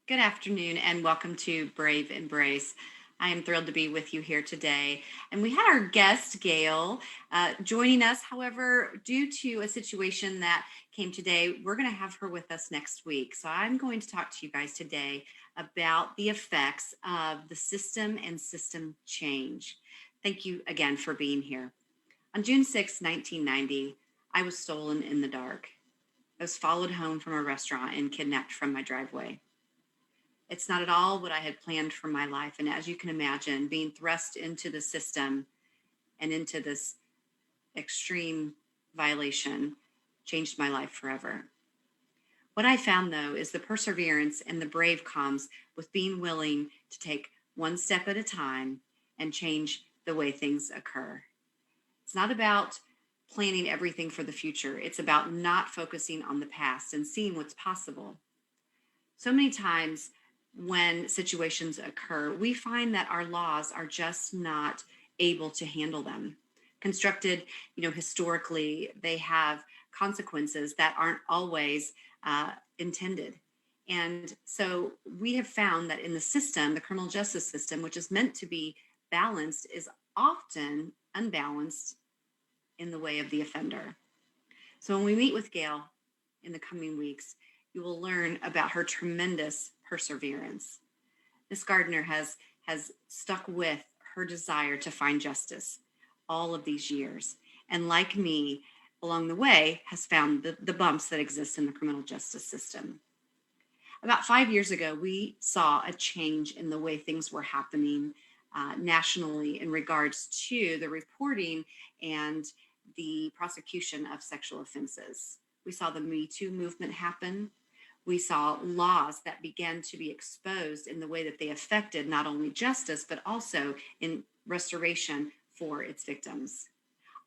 Good afternoon and welcome to Brave Embrace. I am thrilled to be with you here today. And we had our guest, Gail, joining us. However, due to a situation that came today, we're going to have her with us next week. So I'm going to talk to you guys today about the effects of the system and system change. Thank you again for being here. On June 6, 1990, I was stolen in the dark. I was followed home from a restaurant and kidnapped from my driveway. It's not at all what I had planned for my life. And as you can imagine, being thrust into the system and into this extreme violation changed my life forever. What I found, though, is the perseverance and the brave comes with being willing to take one step at a time and change the way things occur. It's not about planning everything for the future, it's about not focusing on the past and seeing what's possible. So many times, when situations occur, we find that our laws are just not able to handle them. Constructed, historically, they have consequences that aren't always intended. And so we have found that in the system, the criminal justice system, which is meant to be balanced, is often unbalanced in the way of the offender. So when we meet with Gail in the coming weeks, you will learn about her tremendous perseverance. Ms. Gardner has stuck with her desire to find justice all of these years. And like me, along the way, has found the bumps that exist in the criminal justice system. About 5 years ago, we saw a change in the way things were happening nationally in regards to the reporting and the prosecution of sexual offenses. We saw the Me Too movement happen. We saw laws that began to be exposed in the way that they affected not only justice, but also in restoration for its victims.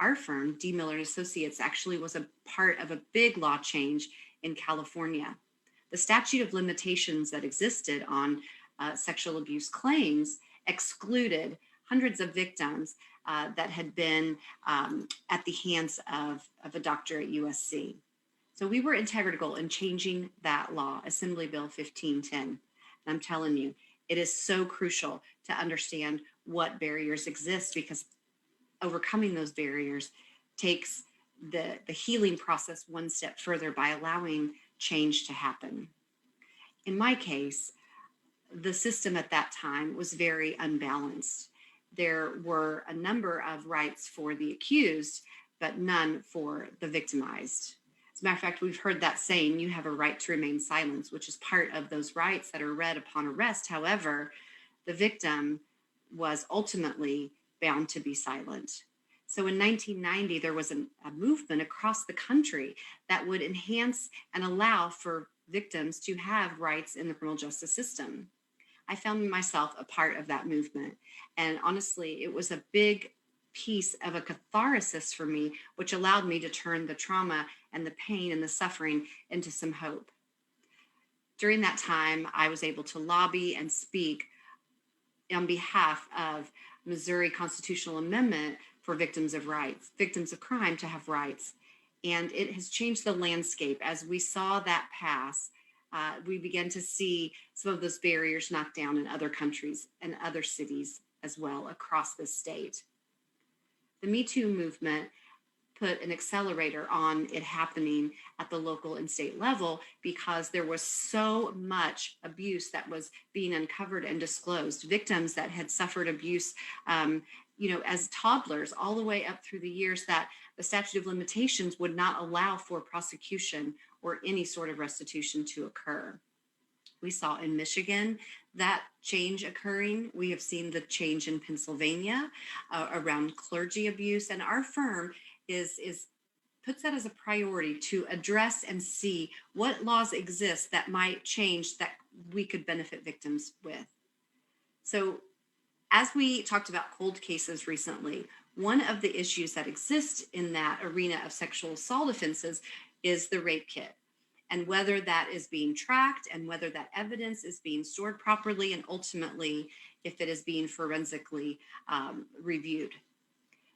Our firm, D. Miller and Associates, actually was a part of a big law change in California. The statute of limitations that existed on sexual abuse claims excluded hundreds of victims that had been at the hands of a doctor at USC. So we were integral in changing that law, Assembly Bill 1510. And I'm telling you, it is so crucial to understand what barriers exist, because overcoming those barriers takes the healing process one step further by allowing change to happen. In my case, the system at that time was very unbalanced. There were a number of rights for the accused, but none for the victimized. As a matter of fact, we've heard that saying, you have a right to remain silent, which is part of those rights that are read upon arrest. However, the victim was ultimately bound to be silent. So in 1990, there was a movement across the country that would enhance and allow for victims to have rights in the criminal justice system. I found myself a part of that movement. And honestly, it was a big piece of a catharsis for me, which allowed me to turn the trauma and the pain and the suffering into some hope. During that time, I was able to lobby and speak on behalf of Missouri constitutional amendment for victims of crime to have rights. And it has changed the landscape. As we saw that pass, we began to see some of those barriers knocked down in other countries and other cities as well across the state. The Me Too movement put an accelerator on it happening at the local and state level, because there was so much abuse that was being uncovered and disclosed. Victims that had suffered abuse, as toddlers, all the way up through the years that the statute of limitations would not allow for prosecution or any sort of restitution to occur. We saw in Michigan that change occurring. We have seen the change in Pennsylvania around clergy abuse, and our firm is puts that as a priority to address and see what laws exist that might change that we could benefit victims with. So, as we talked about cold cases recently, one of the issues that exist in that arena of sexual assault offenses is the rape kit, and whether that is being tracked and whether that evidence is being stored properly, and ultimately if it is being forensically reviewed.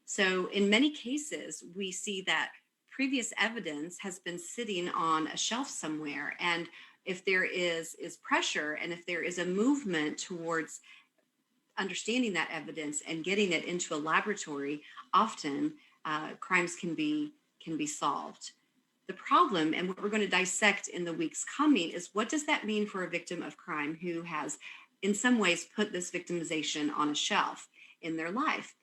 So in many cases, we see that previous evidence has been sitting on a shelf somewhere. And if there is pressure, and if there is a movement towards understanding that evidence and getting it into a laboratory, often crimes can be solved. The problem, and what we're going to dissect in the weeks coming, is what does that mean for a victim of crime who has, in some ways, put this victimization on a shelf in their life?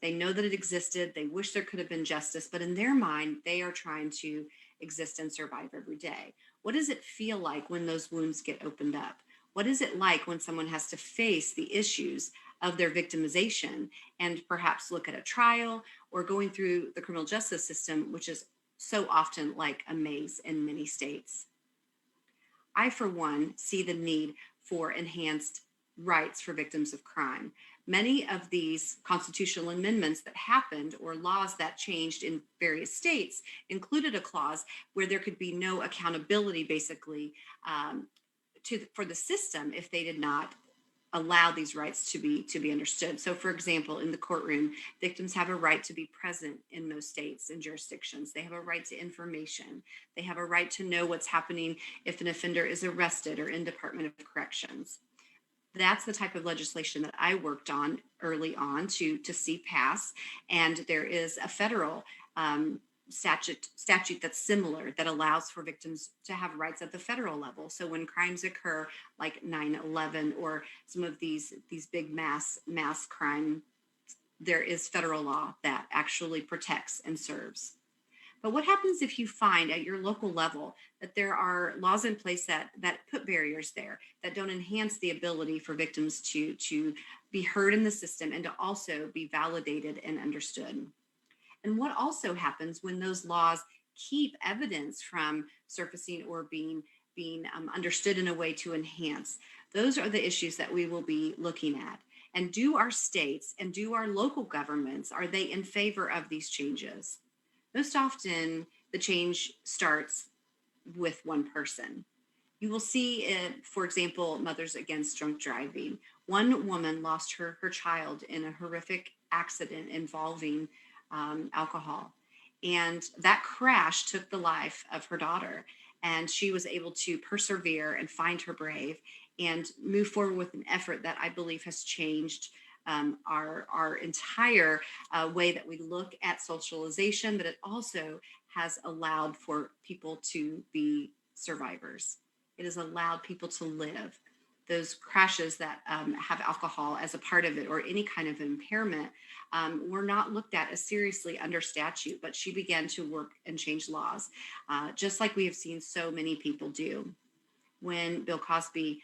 They know that it existed. They wish there could have been justice, but in their mind, they are trying to exist and survive every day. What does it feel like when those wounds get opened up? What is it like when someone has to face the issues of their victimization and perhaps look at a trial or going through the criminal justice system, which is so often like a maze in many states? I, for one, see the need for enhanced rights for victims of crime. Many of these constitutional amendments that happened or laws that changed in various states included a clause where there could be no accountability, basically, for the system if they did not allow these rights to be understood. So, for example, in the courtroom, victims have a right to be present in most states and jurisdictions. They have a right to information. They have a right to know what's happening if an offender is arrested or in Department of Corrections. That's the type of legislation that I worked on early on to see pass. And there is a federal statute that's similar that allows for victims to have rights at the federal level. So when crimes occur like 9/11 or some of these big mass crime, there is federal law that actually protects and serves. But what happens if you find at your local level that there are laws in place that put barriers there, that don't enhance the ability for victims to be heard in the system and to also be validated and understood? And what also happens when those laws keep evidence from surfacing or being understood in a way to enhance? Those are the issues that we will be looking at. And do our states and do our local governments, are they in favor of these changes? Most often, the change starts with one person. You will see it, for example, Mothers Against Drunk Driving. One woman lost her child in a horrific accident involving alcohol. And that crash took the life of her daughter. And she was able to persevere and find her brave and move forward with an effort that I believe has changed our entire way that we look at socialization, but it also has allowed for people to be survivors. It has allowed people to live. Those crashes that have alcohol as a part of it or any kind of impairment were not looked at as seriously under statute, but she began to work and change laws, just like we have seen so many people do. When Bill Cosby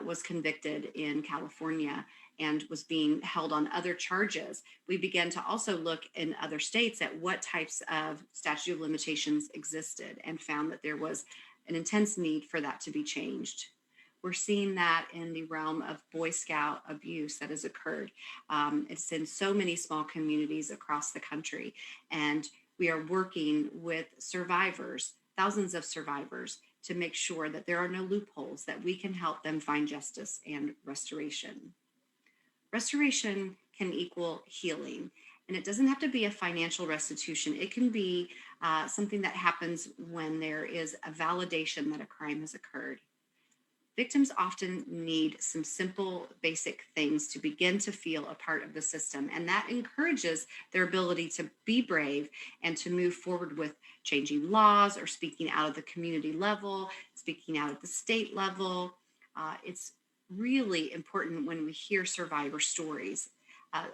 was convicted in California and was being held on other charges, we began to also look in other states at what types of statute of limitations existed and found that there was an intense need for that to be changed. We're seeing that in the realm of Boy Scout abuse that has occurred. It's in so many small communities across the country. And we are working with survivors, thousands of survivors, to make sure that there are no loopholes, that we can help them find justice and restoration. Restoration can equal healing. And it doesn't have to be a financial restitution. It can be something that happens when there is a validation that a crime has occurred. Victims often need some simple, basic things to begin to feel a part of the system, and that encourages their ability to be brave and to move forward with changing laws or speaking out at the community level, speaking out at the state level. It's really important when we hear survivor stories,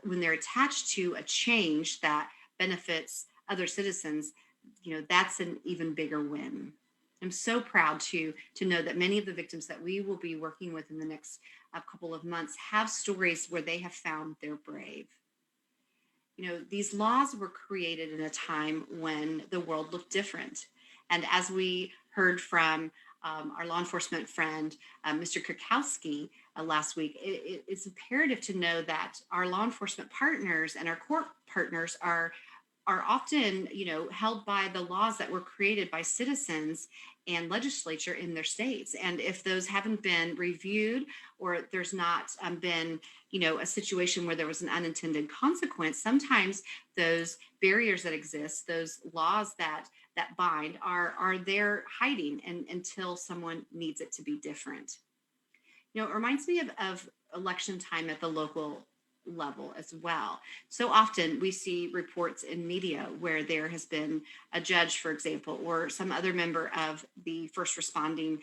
when they're attached to a change that benefits other citizens. That's an even bigger win. I'm so proud to know that many of the victims that we will be working with in the next couple of months have stories where they have found they're brave. These laws were created in a time when the world looked different. And as we heard from our law enforcement friend, Mr. Krakowski, last week, it's imperative to know that our law enforcement partners and our court partners are often, held by the laws that were created by citizens and legislature in their states. And if those haven't been reviewed, or there's not been, a situation where there was an unintended consequence, sometimes those barriers that exist, those laws that that bind are there hiding and until someone needs it to be different. It reminds me of election time at the local level as well. So often we see reports in media where there has been a judge, for example, or some other member of the first responding,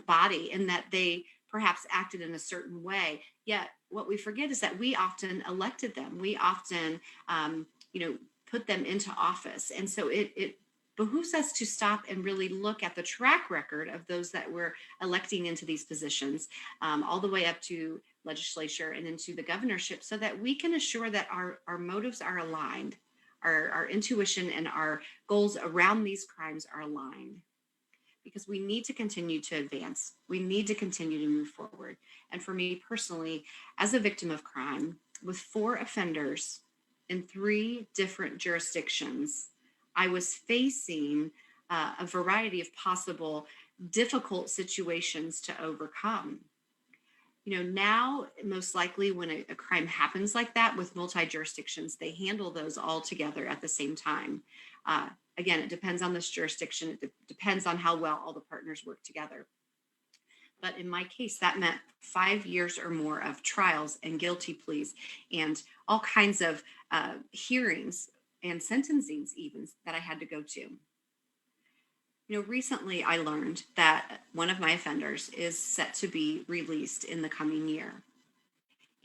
body, and that they perhaps acted in a certain way. Yet what we forget is that we often elected them. We often, you know, put them into office. And so it behooves us to stop and really look at the track record of those that we're electing into these positions, all the way up to legislature and into the governorship, so that we can assure that our motives are aligned, our intuition and our goals around these crimes are aligned. Because we need to continue to advance, we need to continue to move forward. And for me personally, as a victim of crime with 4 offenders in 3 different jurisdictions, I was facing a variety of possible difficult situations to overcome. Now, most likely when a crime happens like that with multi jurisdictions, they handle those all together at the same time. Uh, Again, it depends on this jurisdiction, it depends on how well all the partners work together. But in my case, that meant 5 years or more of trials and guilty pleas and all kinds of hearings and sentencings, even that I had to go to. Recently I learned that one of my offenders is set to be released in the coming year.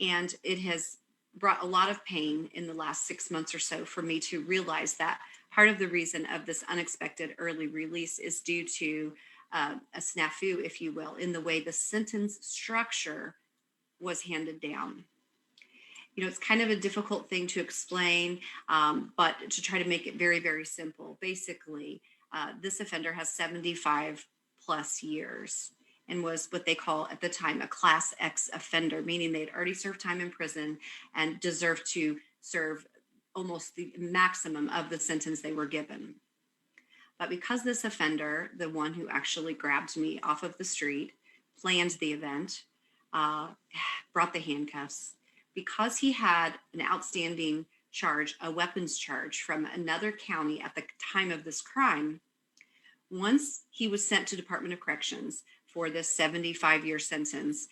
And it has brought a lot of pain in the last 6 months or so for me to realize that part of the reason of this unexpected early release is due to a snafu, if you will, in the way the sentence structure was handed down. It's kind of a difficult thing to explain, but to try to make it very, very simple. Basically, this offender has 75 plus years and was what they call at the time a Class X offender, meaning they'd already served time in prison and deserved to serve almost the maximum of the sentence they were given. But because this offender, the one who actually grabbed me off of the street, planned the event, brought the handcuffs, because he had an outstanding charge, a weapons charge from another county at the time of this crime, once he was sent to Department of Corrections for this 75-year sentence,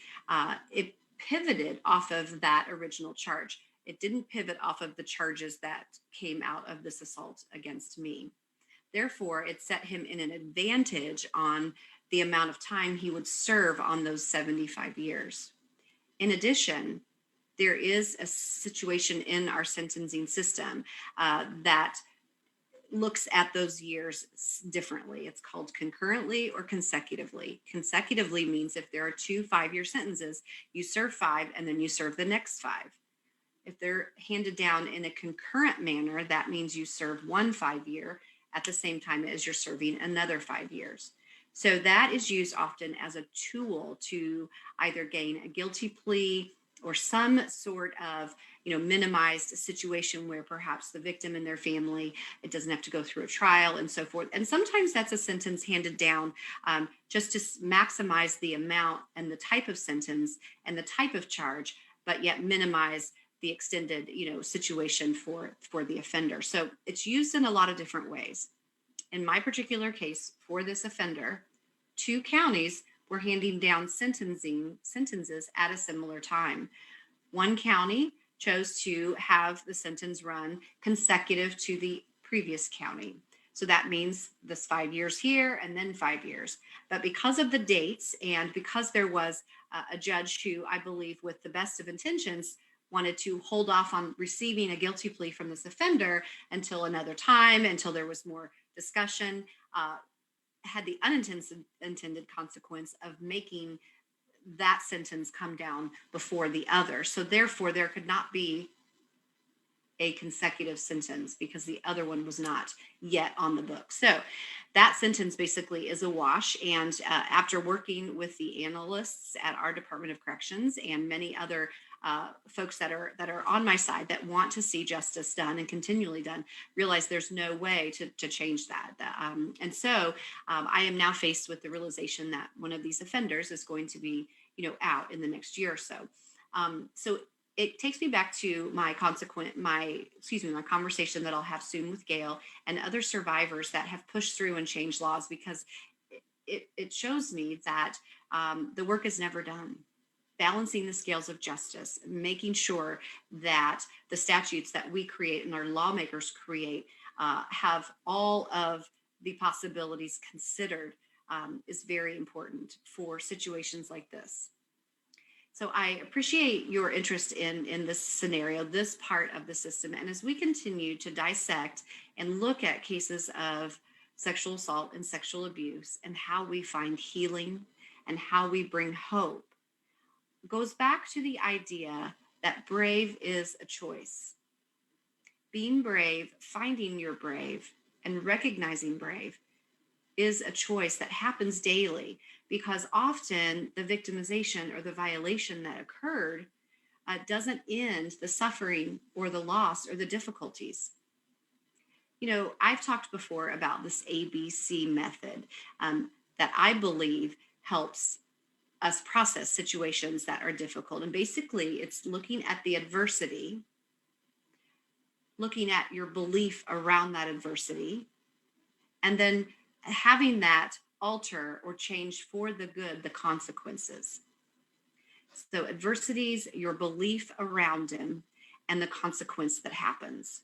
it pivoted off of that original charge. It didn't pivot off of the charges that came out of this assault against me. Therefore, it set him in an advantage on the amount of time he would serve on those 75 years. In addition, there is a situation in our sentencing system that looks at those years differently. It's called concurrently or consecutively. Consecutively means if there are 2 5-year sentences, you serve 5 and then you serve the next 5. If they're handed down in a concurrent manner, that means you serve 1 5-year at the same time as you're serving another 5 years. So that is used often as a tool to either gain a guilty plea or some sort of minimized situation where perhaps the victim and their family, it doesn't have to go through a trial and so forth. And sometimes that's a sentence handed down just to maximize the amount and the type of sentence and the type of charge, but yet minimize the extended situation for the offender. So it's used in a lot of different ways. In my particular case, for this offender, 2 counties were handing down sentences at a similar time. One county chose to have the sentence run consecutive to the previous county. So that means this 5 years here and then 5 years. But because of the dates and because there was a judge who, I believe, with the best of intentions, wanted to hold off on receiving a guilty plea from this offender until another time, until there was more discussion, had the unintended consequence of making that sentence come down before the other. So therefore, there could not be a consecutive sentence because the other one was not yet on the book. So that sentence basically is a wash. And after working with the analysts at our Department of Corrections and many other folks that are on my side that want to see justice done and continually done, realize there's no way to change that. And so I am now faced with the realization that one of these offenders is going to be, out in the next year or so. So it takes me back to my conversation that I'll have soon with Gail and other survivors that have pushed through and changed laws, because it shows me that the work is never done. Balancing the scales of justice, making sure that the statutes that we create and our lawmakers create have all of the possibilities considered, is very important for situations like this. So I appreciate your interest in this scenario, this part of the system. And as we continue to dissect and look at cases of sexual assault and sexual abuse and how we find healing and how we bring hope, goes back to the idea that brave is a choice. Being brave, finding your brave, and recognizing brave is a choice that happens daily, because often the victimization or the violation that occurred doesn't end the suffering or the loss or the difficulties. I've talked before about this ABC method, that I believe helps us process situations that are difficult. And basically, it's looking at the adversity, looking at your belief around that adversity, and then having that alter or change for the good the consequences. So, adversities, your belief around them, and the consequence that happens.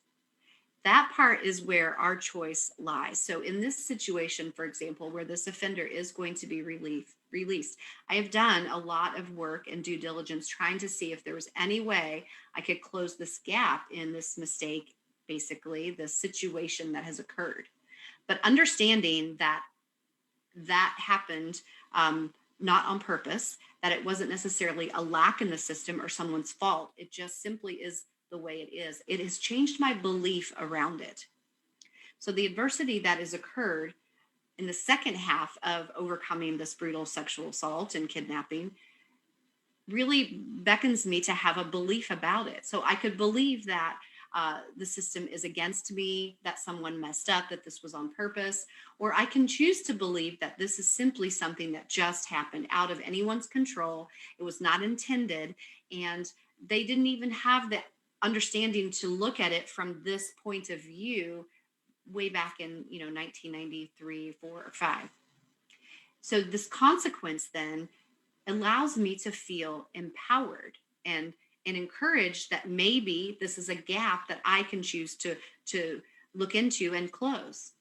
That part is where our choice lies. So, in this situation, for example, where this offender is going to be released, I have done a lot of work and due diligence trying to see if there was any way I could close this gap in this mistake, basically, the situation that has occurred. But understanding that that happened not on purpose, that it wasn't necessarily a lack in the system or someone's fault. It just simply is the way it is. It has changed my belief around it. So the adversity that has occurred in the second half of overcoming this brutal sexual assault and kidnapping really beckons me to have a belief about it. So I could believe that the system is against me, that someone messed up, that this was on purpose, or I can choose to believe that this is simply something that just happened out of anyone's control. It was not intended, and they didn't even have the understanding to look at it from this point of view way back in 1993, 4, or 5. So this consequence then allows me to feel empowered and encouraged that maybe this is a gap that I can choose to look into and close.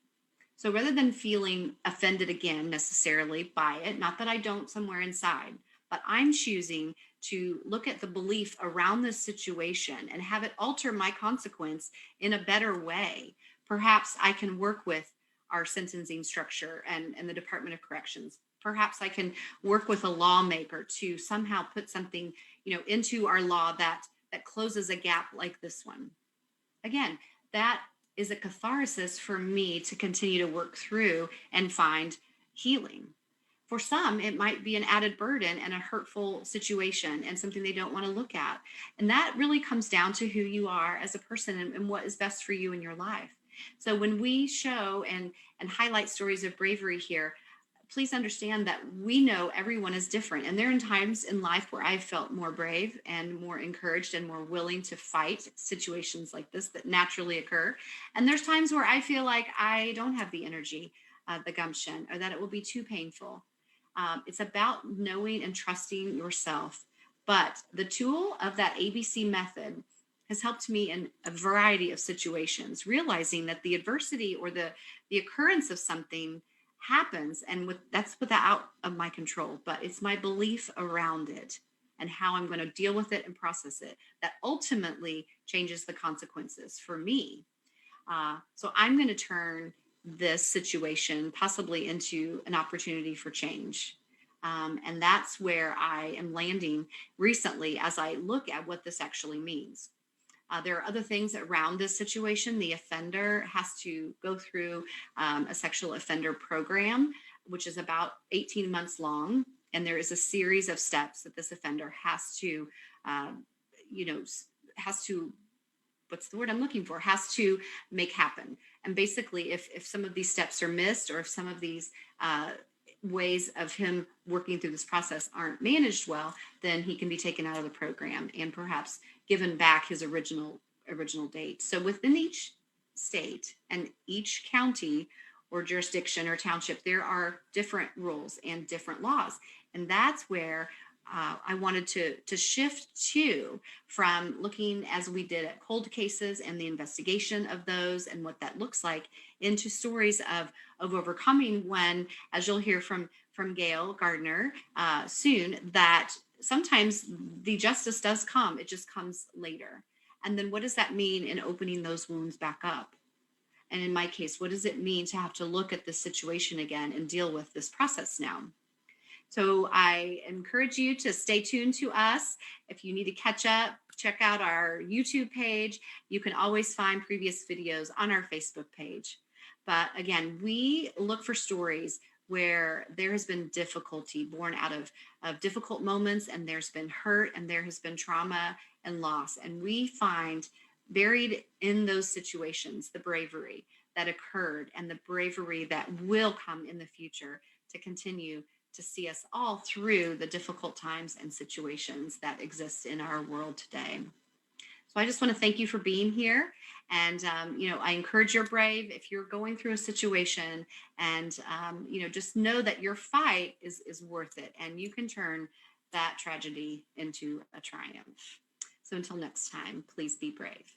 So rather than feeling offended again necessarily by it, not that I don't somewhere inside, but I'm choosing to look at the belief around this situation and have it alter my consequence in a better way. Perhaps I can work with our sentencing structure and the Department of Corrections. Perhaps I can work with a lawmaker to somehow put something, into our law that closes a gap like this one. Again, that is a catharsis for me to continue to work through and find healing. For some, it might be an added burden and a hurtful situation and something they don't want to look at. And that really comes down to who you are as a person and what is best for you in your life. So when we show and highlight stories of bravery here, please understand that we know everyone is different. And there are times in life where I've felt more brave and more encouraged and more willing to fight situations like this that naturally occur. And there's times where I feel like I don't have the energy, the gumption, or that it will be too painful. It's about knowing and trusting yourself. But the tool of that ABC method has helped me in a variety of situations, realizing that the adversity or the occurrence of something happens, and that's without of my control, but it's my belief around it and how I'm going to deal with it and process it that ultimately changes the consequences for me. So I'm going to turn this situation possibly into an opportunity for change. And that's where I am landing recently as I look at what this actually means. There are other things around this situation. The offender has to go through a sexual offender program, which is about 18 months long. And there is a series of steps that this offender has to, has to, what's the word I'm looking for, has to make happen. And basically, if some of these steps are missed or if some of these ways of him working through this process aren't managed well, then he can be taken out of the program and perhaps given back his original date. So within each state and each county or jurisdiction or township, there are different rules and different laws. And that's where I wanted to shift to from looking as we did at cold cases and the investigation of those and what that looks like into stories of overcoming when, as you'll hear from Gail Gardner soon, that sometimes the justice does come, it just comes later. And then what does that mean in opening those wounds back up? And in my case, what does it mean to have to look at this situation again and deal with this process now? So I encourage you to stay tuned to us. If you need to catch up, check out our YouTube page. You can always find previous videos on our Facebook page. But again, we look for stories where there has been difficulty born out of difficult moments, and there's been hurt, and there has been trauma and loss. And we find buried in those situations the bravery that occurred and the bravery that will come in the future to continue to see us all through the difficult times and situations that exist in our world today. So I just want to thank you for being here. And, I encourage you're brave if you're going through a situation, and, just know that your fight is worth it, and you can turn that tragedy into a triumph. So until next time, please be brave.